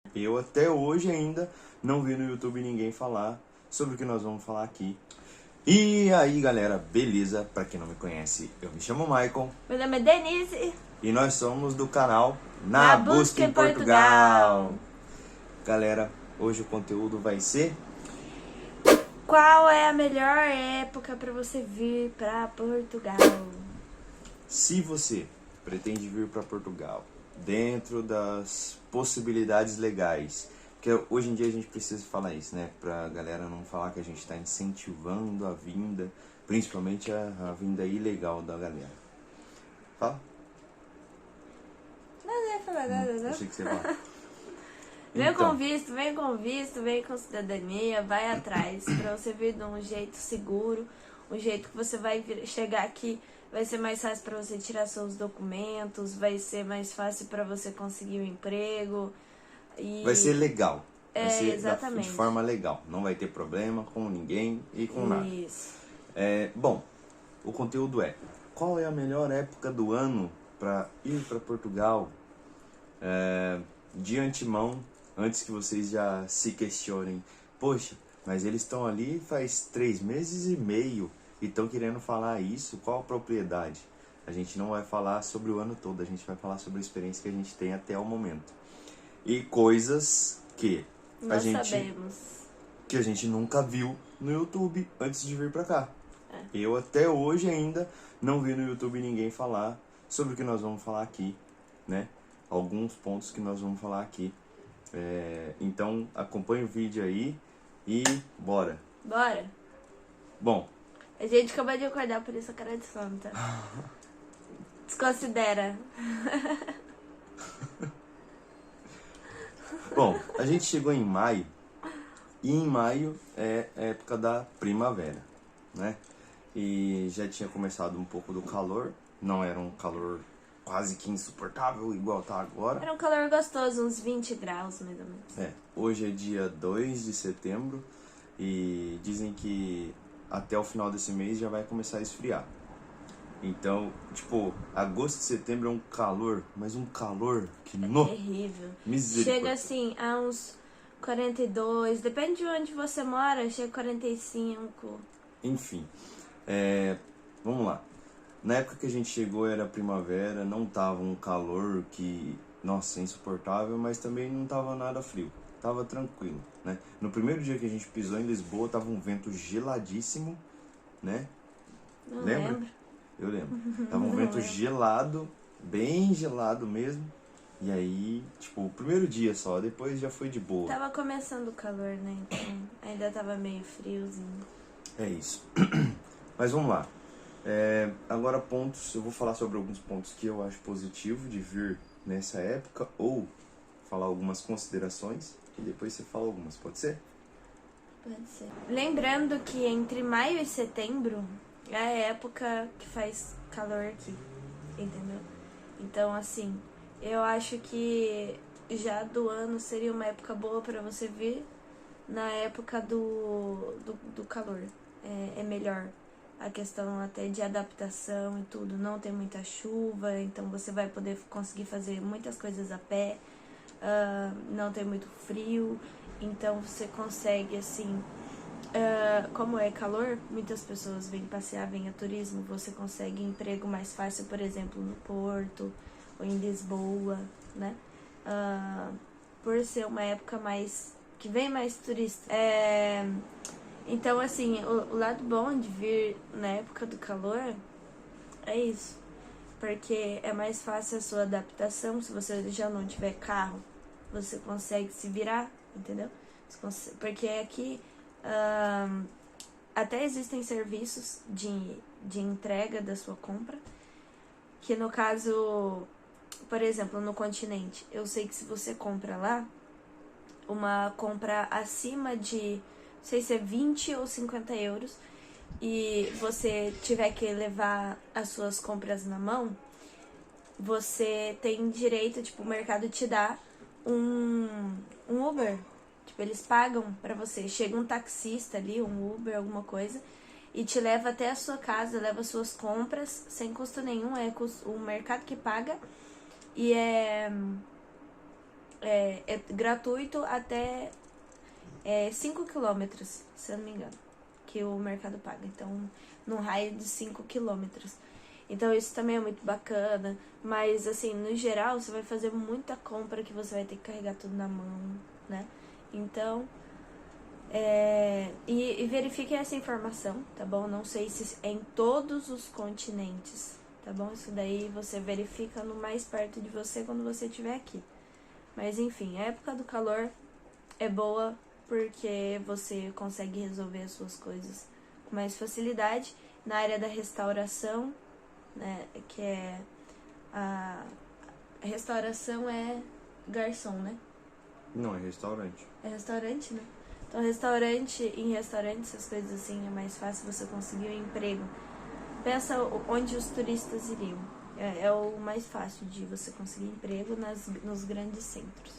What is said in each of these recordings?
Eu até hoje ainda não vi no YouTube ninguém falar sobre o que nós vamos falar aqui. E aí galera, beleza? Pra quem não me conhece, eu me chamo Michael. Meu nome é Denise. E nós somos do canal Na Busca em Portugal. Galera, hoje o conteúdo vai ser... Qual é a melhor época para você vir para Portugal? Se você pretende vir para Portugal dentro das possibilidades legais, porque hoje em dia a gente precisa falar isso, né? Pra galera não falar que a gente está incentivando a vinda, principalmente a vinda ilegal da galera. Fala? Não ia falar nada, não. Achei que você ia falar. Vem com visto, vem com cidadania, vai atrás pra você vir de um jeito seguro, um jeito que você vai chegar aqui, vai ser mais fácil pra você tirar seus documentos, vai ser mais fácil pra você conseguir um emprego. E... Vai ser legal. Vai ser exatamente. de forma legal. Não vai ter problema com ninguém e com nada. Isso. Bom, o conteúdo é: qual é a melhor época do ano para ir para Portugal? De antemão, antes que vocês já se questionem, poxa, mas eles estão ali faz 3 meses e meio e estão querendo falar isso, qual a propriedade? A gente não vai falar sobre o ano todo, a gente vai falar sobre a experiência que a gente tem até o momento. E coisas que Nós sabemos. que a gente nunca viu no YouTube antes de vir pra cá. É. Eu até hoje ainda não vi no YouTube ninguém falar sobre o que nós vamos falar aqui, né? Alguns pontos que nós vamos falar aqui. Então acompanha o vídeo aí e bora. Bora. Bom, A gente acabou de acordar, por isso a cara de santa. Desconsidera. Bom, a gente chegou em maio, e em maio é a época da primavera, né? E já tinha começado um pouco do calor, não era um calor quase que insuportável igual tá agora. Era um calor gostoso, uns 20 graus mais ou menos. Hoje é dia 2 de setembro e dizem que até o final desse mês já vai começar a esfriar. Então, tipo, agosto e setembro é um calor, mas um calor que Terrível. misericórdia. Chega assim a uns 42, depende de onde você mora, chega a 45. Enfim, vamos lá. Na época que a gente chegou era primavera, não tava um calor que, nossa, insuportável, mas também não tava nada frio. Tava tranquilo, né? No primeiro dia que a gente pisou em Lisboa, tava um vento geladíssimo, né? Não Lembra? lembro. Eu lembro. Tava um vento gelado, bem gelado mesmo. E aí, tipo, o primeiro dia só, depois já foi de boa. Tava começando o calor, né? Então ainda tava meio friozinho. É isso. Mas vamos lá. Agora pontos, eu vou falar sobre alguns pontos que eu acho positivo de vir nessa época, ou falar algumas considerações, e depois você fala algumas, pode ser? Pode ser. Lembrando que entre maio e setembro é a época que faz calor aqui, entendeu? Então, assim, eu acho que já do ano seria uma época boa pra você vir na época do calor. É melhor a questão até de adaptação e tudo. Não tem muita chuva, então você vai poder conseguir fazer muitas coisas a pé. Não tem muito frio, então você consegue, assim... como é calor, muitas pessoas vêm passear, vêm a turismo, você consegue emprego mais fácil, por exemplo, no Porto ou em Lisboa, né? Por ser uma época mais que vem mais turista. Então, assim, o lado bom de vir na época do calor é isso. Porque é mais fácil a sua adaptação. Se você já não tiver carro, você consegue se virar, entendeu? Porque aqui até existem serviços de entrega da sua compra. Que no caso, por exemplo, no continente, eu sei que se você compra lá, uma compra acima de, não sei se é 20 ou 50 euros, e você tiver que levar as suas compras na mão, você tem direito, tipo, o mercado te dá um Uber. Tipo, eles pagam pra você. Chega um taxista ali, um Uber, alguma coisa, e te leva até a sua casa, leva suas compras sem custo nenhum, é o mercado que paga. E é gratuito até 5 quilômetros, se eu não me engano, que o mercado paga. Então, num raio de 5 quilômetros. Então, isso também é muito bacana. Mas, assim, no geral, você vai fazer muita compra que você vai ter que carregar tudo na mão, né? Então, e verifique essa informação, tá bom? Não sei se é em todos os continentes, tá bom? Isso daí você verifica no mais perto de você quando você estiver aqui. Mas, enfim, a época do calor é boa porque você consegue resolver as suas coisas com mais facilidade. Na área da restauração, né, que é a restauração é garçom, né? Não, é restaurante. É restaurante, né? Então, em restaurante, essas coisas assim, é mais fácil você conseguir um emprego. Pensa onde os turistas iriam. É o mais fácil de você conseguir emprego nos grandes centros.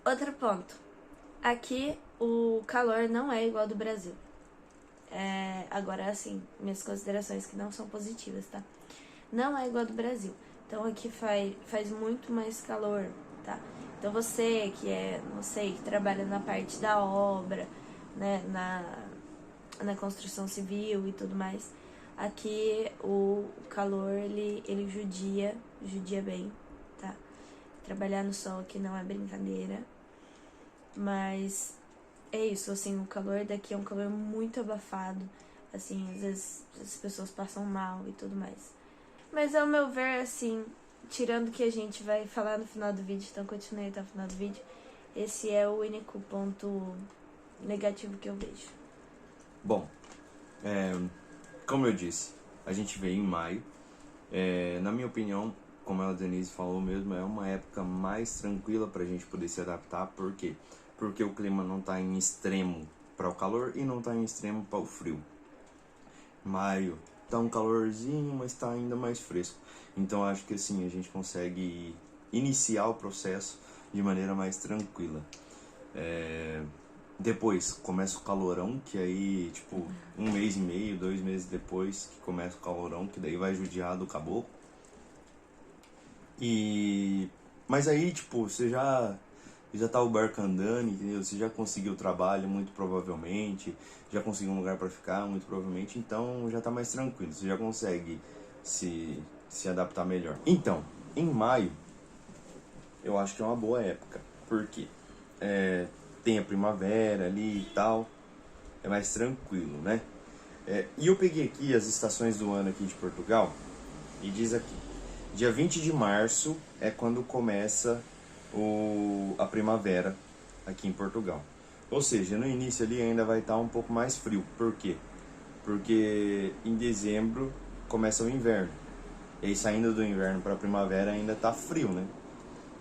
Outro ponto. Aqui, o calor não é igual ao do Brasil. Agora, assim, minhas considerações que não são positivas, tá? Não é igual ao do Brasil. Então, aqui faz muito mais calor, tá? Então, você que não sei, que trabalha na parte da obra, né, na construção civil e tudo mais, aqui o calor, ele judia bem, tá? Trabalhar no sol aqui não é brincadeira, mas é isso, assim, o calor daqui é um calor muito abafado, assim, às vezes as pessoas passam mal e tudo mais. Mas ao meu ver, assim, tirando o que a gente vai falar no final do vídeo, então continue até o final do vídeo, esse é o único ponto negativo que eu vejo. Bom, como eu disse, a gente veio em maio. Na minha opinião, como a Denise falou mesmo, é uma época mais tranquila pra gente poder se adaptar. Por quê? Porque o clima não tá em extremo para o calor e não tá em extremo para o frio. Maio tá um calorzinho, mas tá ainda mais fresco. Então acho que assim a gente consegue iniciar o processo de maneira mais tranquila. Depois começa o calorão, que aí, tipo, 1 mês e meio, 2 meses depois que começa o calorão, que daí vai judiar do caboclo. Mas aí, tipo, você já tá o barco andando, entendeu? Você já conseguiu trabalho, muito provavelmente, já conseguiu um lugar para ficar, muito provavelmente, então já tá mais tranquilo, você já consegue se adaptar melhor. Então, em maio, eu acho que é uma boa época, porque tem a primavera ali e tal, é mais tranquilo, né? E eu peguei aqui as estações do ano aqui de Portugal, e diz aqui, dia 20 de março é quando começa a primavera aqui em Portugal. Ou seja, no início ali ainda vai estar um pouco mais frio. Por quê? Porque em dezembro começa o inverno. E aí saindo do inverno para a primavera ainda tá frio, né?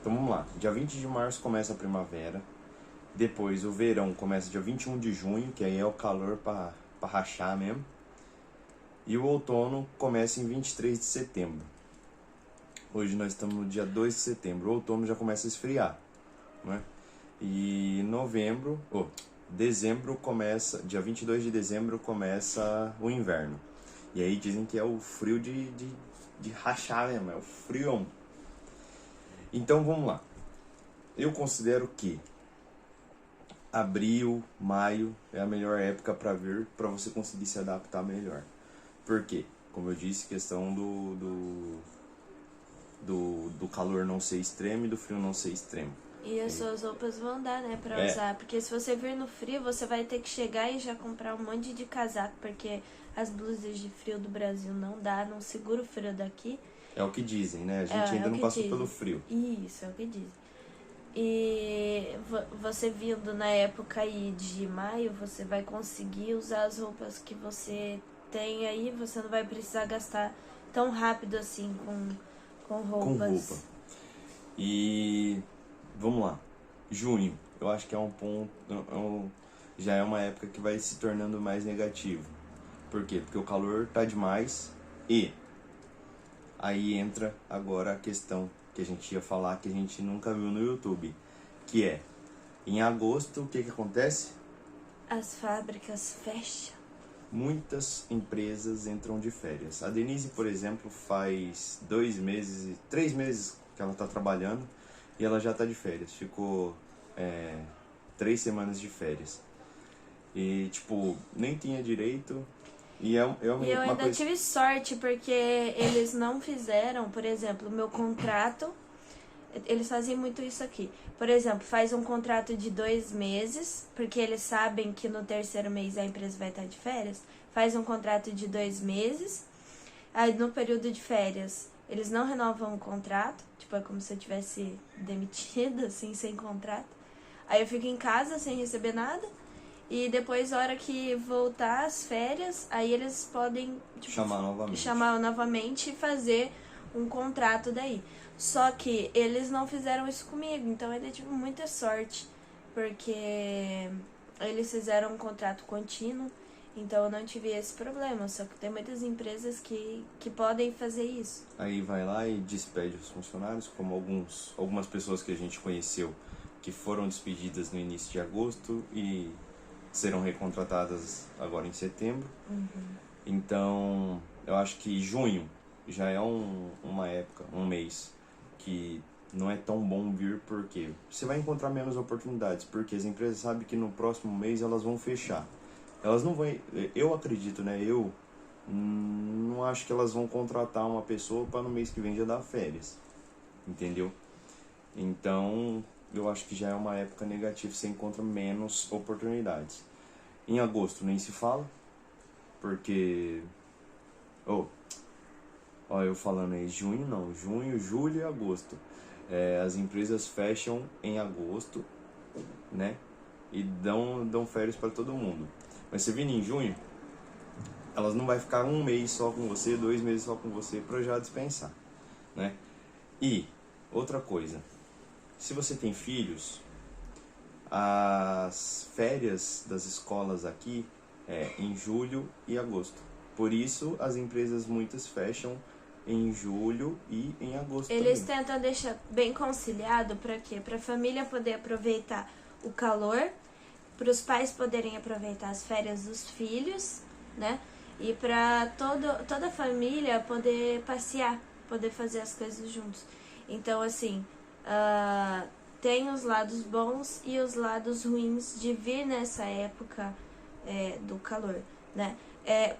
Então vamos lá. Dia 20 de março começa a primavera. Depois o verão começa dia 21 de junho, que aí é o calor para rachar mesmo. E o outono começa em 23 de setembro. Hoje nós estamos no dia 2 de setembro, o outono já começa a esfriar, né? E dezembro começa, dia 22 de dezembro começa o inverno. E aí dizem que é o frio de rachar mesmo, é o frião. Então vamos lá. Eu considero que abril, maio é a melhor época para vir, para você conseguir se adaptar melhor. Por quê? Como eu disse, questão do calor não ser extremo e do frio não ser extremo. E as suas roupas vão dar, né, pra usar. Porque se você vir no frio, você vai ter que chegar e já comprar um monte de casaco, porque as blusas de frio do Brasil não dá, não segura o frio daqui. É o que dizem, né? A gente ainda não passou pelo frio. Isso, é o que dizem. E você vindo na época aí de maio, você vai conseguir usar as roupas que você tem aí, você não vai precisar gastar tão rápido assim com roupas. E vamos lá. Junho, eu acho que é um ponto, já é uma época que vai se tornando mais negativo. Por quê? Porque o calor tá demais e aí entra agora a questão que a gente ia falar que a gente nunca viu no YouTube, que é, em agosto, o que acontece? As fábricas fecham. Muitas empresas entram de férias. A Denise, por exemplo, faz 3 meses que ela está trabalhando. e ela já tá de férias. Ficou 3 semanas de férias. E, tipo, nem tinha direito. E é E eu uma ainda coisa... tive sorte, porque eles não fizeram, por exemplo, o meu contrato. Eles fazem muito isso aqui. Por exemplo, faz um contrato de 2 meses, porque eles sabem que no terceiro mês a empresa vai estar de férias. Faz um contrato de 2 meses. Aí no período de férias, eles não renovam o contrato. Tipo, é como se eu tivesse demitida, assim, sem contrato. Aí eu fico em casa sem receber nada. E depois, na hora que voltar as férias, aí eles podem tipo, chamar novamente e fazer um contrato daí. Só que eles não fizeram isso comigo, então eu tive muita sorte, porque eles fizeram um contrato contínuo, então eu não tive esse problema. Só que tem muitas empresas que podem fazer isso. Aí vai lá e despede os funcionários, como algumas pessoas que a gente conheceu que foram despedidas no início de agosto e serão recontratadas agora em setembro. Então, eu acho que junho já é uma época, um mês, que não é tão bom vir, porque você vai encontrar menos oportunidades, porque as empresas sabem que no próximo mês elas vão fechar. Elas não vão, eu acredito, né? Eu não acho que elas vão contratar uma pessoa para no mês que vem já dar férias, entendeu? Então, eu acho que já é uma época negativa, você encontra menos oportunidades. Em agosto nem se fala, porque... eu falando aí, junho, julho e agosto. As empresas fecham em agosto, né? E dão férias para todo mundo. Mas você vindo em junho, elas não vai ficar um mês só com você, 2 meses só com você para já dispensar, né? E outra coisa, se você tem filhos, as férias das escolas aqui é em julho e agosto. Por isso as empresas muitas fecham em julho e em agosto. Eles também tentam deixar bem conciliado para quê? Para a família poder aproveitar o calor, para os pais poderem aproveitar as férias dos filhos, né? E para toda a família poder passear, poder fazer as coisas juntos. Então, assim, tem os lados bons e os lados ruins de vir nessa época do calor, né?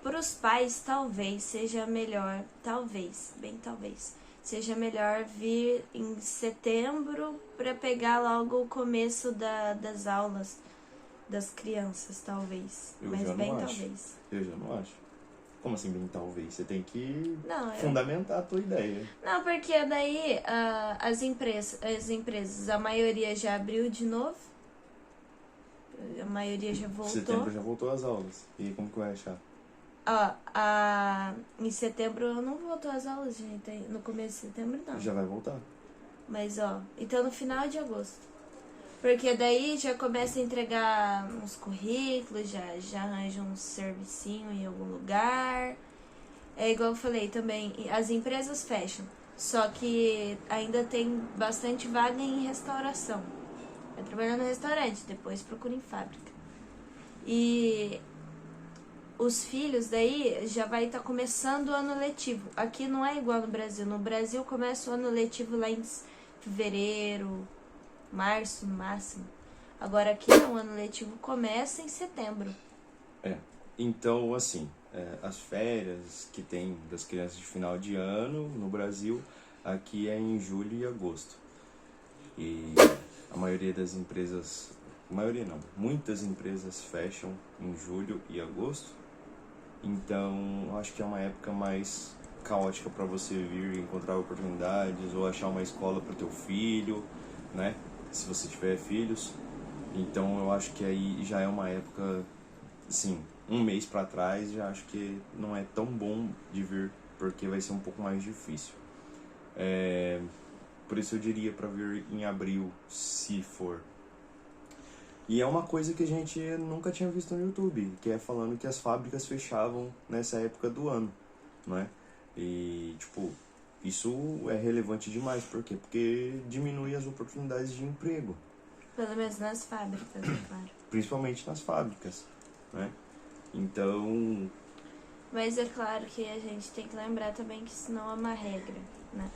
Para os pais, talvez seja melhor, bem talvez, seja melhor vir em setembro para pegar logo o começo das aulas das crianças, talvez. Mas bem talvez. Eu já não acho. Como assim bem talvez? Você tem que Não, fundamentar a tua ideia. Não, porque daí as empresas, a maioria já abriu de novo. A maioria já voltou. Setembro já voltou às aulas. E como que vai achar? Em setembro não voltou às aulas, gente. No começo de setembro não. Já vai voltar. Mas então no final de agosto. Porque daí já começa a entregar uns currículos, já arranja um servicinho em algum lugar. É igual eu falei também, as empresas fecham. Só que ainda tem bastante vaga em restauração. Vai trabalhar no restaurante, depois procura em fábrica. E os filhos daí já vai estar começando o ano letivo. Aqui não é igual no Brasil. No Brasil começa o ano letivo lá em fevereiro, março no máximo. Agora aqui não, o ano letivo começa em setembro. Então, assim, as férias que tem das crianças de final de ano no Brasil, aqui é em julho e agosto. E a maioria das empresas, muitas empresas fecham em julho e agosto. Então, acho que é uma época mais caótica para você vir encontrar oportunidades ou achar uma escola para teu filho, né? Se você tiver filhos. Então, eu acho que aí já é uma época, assim, um mês para trás, já acho que não é tão bom de vir, porque vai ser um pouco mais difícil. Por isso eu diria para vir em abril, se for. E é uma coisa que a gente nunca tinha visto no YouTube, que é falando que as fábricas fechavam nessa época do ano, não é? E, tipo, isso é relevante demais. Por quê? Porque diminui as oportunidades de emprego. Pelo menos nas fábricas, é claro. Principalmente nas fábricas, né? Então... Mas é claro que a gente tem que lembrar também que isso não é uma regra, né?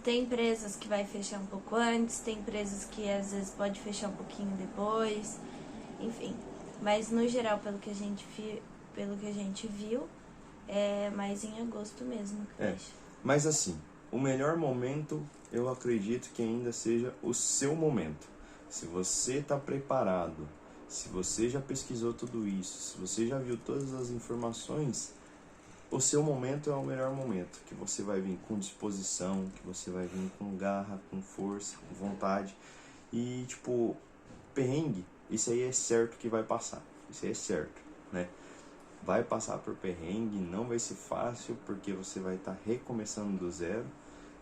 tem empresas que vai fechar um pouco antes, tem empresas que às vezes pode fechar um pouquinho depois, enfim. Mas no geral, pelo que a gente viu, é mais em agosto mesmo que fecha. Mas assim, o melhor momento eu acredito que ainda seja o seu momento. Se você está preparado, se você já pesquisou tudo isso, se você já viu todas as informações, o seu momento é o melhor momento, que você vai vir com disposição, que você vai vir com garra, com força, com vontade. E tipo, perrengue, isso aí é certo que vai passar, isso aí é certo, né? Vai passar por perrengue, não vai ser fácil, porque você vai estar recomeçando do zero.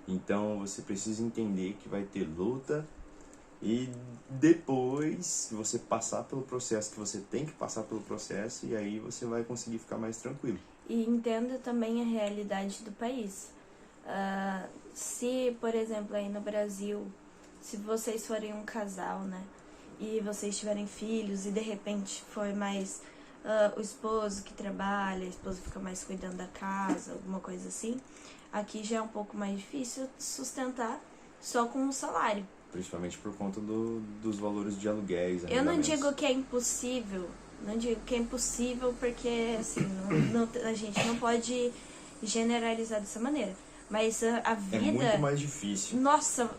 Então você precisa entender que vai ter luta. E depois você passar pelo processo, que você tem que passar pelo processo, e aí você vai conseguir ficar mais tranquilo. E entenda também a realidade do país. Se, por exemplo, aí no Brasil, se vocês forem um casal, né, e vocês tiverem filhos e de repente for mais o esposo que trabalha, a esposa fica mais cuidando da casa, alguma coisa assim, aqui já é um pouco mais difícil sustentar só com um salário. Principalmente por conta dos valores de aluguéis. Eu não digo que é impossível, porque assim, a gente não pode generalizar dessa maneira. Mas a vida... É muito mais difícil. Nossa,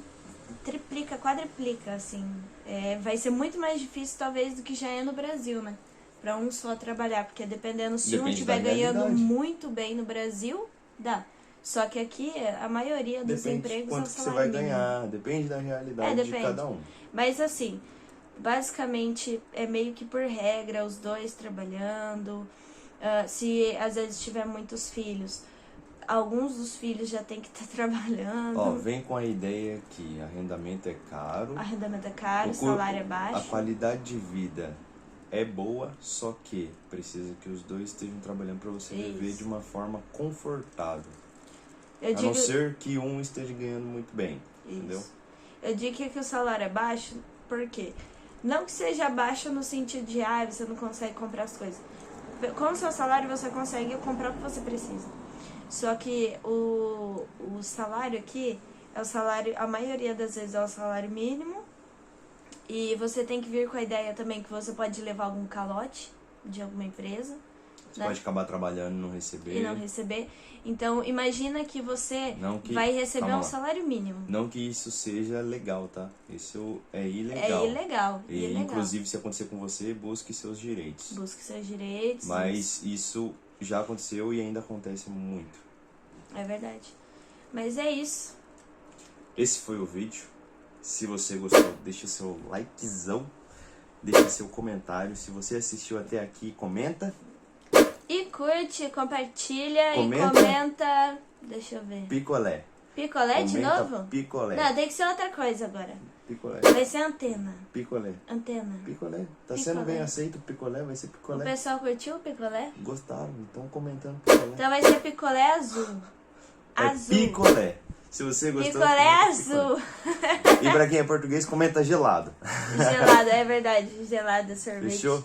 triplica, quadriplica, assim. Vai ser muito mais difícil talvez do que já é no Brasil, né? Pra um só trabalhar, porque depende um estiver ganhando muito bem no Brasil, dá. Só que aqui a maioria dos empregos quanto é o que você salário vai mínimo. ganhar, depende da realidade de cada um. Mas assim, basicamente é meio que por regra, os dois trabalhando. Se às vezes tiver muitos filhos, alguns dos filhos já tem que estar trabalhando. Ó, vem com a ideia que arrendamento é caro. Arrendamento é caro, o salário é baixo. A qualidade de vida é boa, só que precisa que os dois estejam trabalhando para você viver de uma forma confortável. Não ser que um esteja ganhando muito bem, entendeu? Eu digo que o salário é baixo, por quê? Não que seja baixo no sentido de, você não consegue comprar as coisas. Com o seu salário você consegue comprar o que você precisa. Só que o salário aqui é o salário, a maioria das vezes é o salário mínimo. E você tem que vir com a ideia também que você pode levar algum calote de alguma empresa. Você pode acabar trabalhando e não receber. E não receber. Então, imagina que você vai receber um salário mínimo. Não que isso seja legal, tá? Isso é ilegal. É ilegal. Inclusive, se acontecer com você, busque seus direitos. Busque seus direitos. Mas isso já aconteceu e ainda acontece muito. É verdade. Mas é isso. Esse foi o vídeo. Se você gostou, deixa seu likezão. Deixa seu comentário. Se você assistiu até aqui, comenta. E curte, compartilha e comenta. Deixa eu ver. Picolé. Picolé comenta de novo? Picolé. Não, tem que ser outra coisa agora. Picolé. Vai ser antena. Picolé. Antena. Picolé. Tá sendo bem aceito o picolé, vai ser picolé. O pessoal curtiu o picolé? Gostaram, então comentando picolé. Então vai ser picolé azul. Azul. Picolé. Se você gostou... Picolé azul. E pra quem é português, comenta gelado. Gelado, é verdade. Gelado, sorvete. Fechou?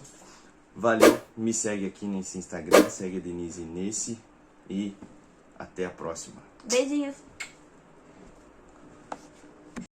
Valeu. Me segue aqui nesse Instagram. Segue a Denise nesse. E até a próxima. Beijinhos.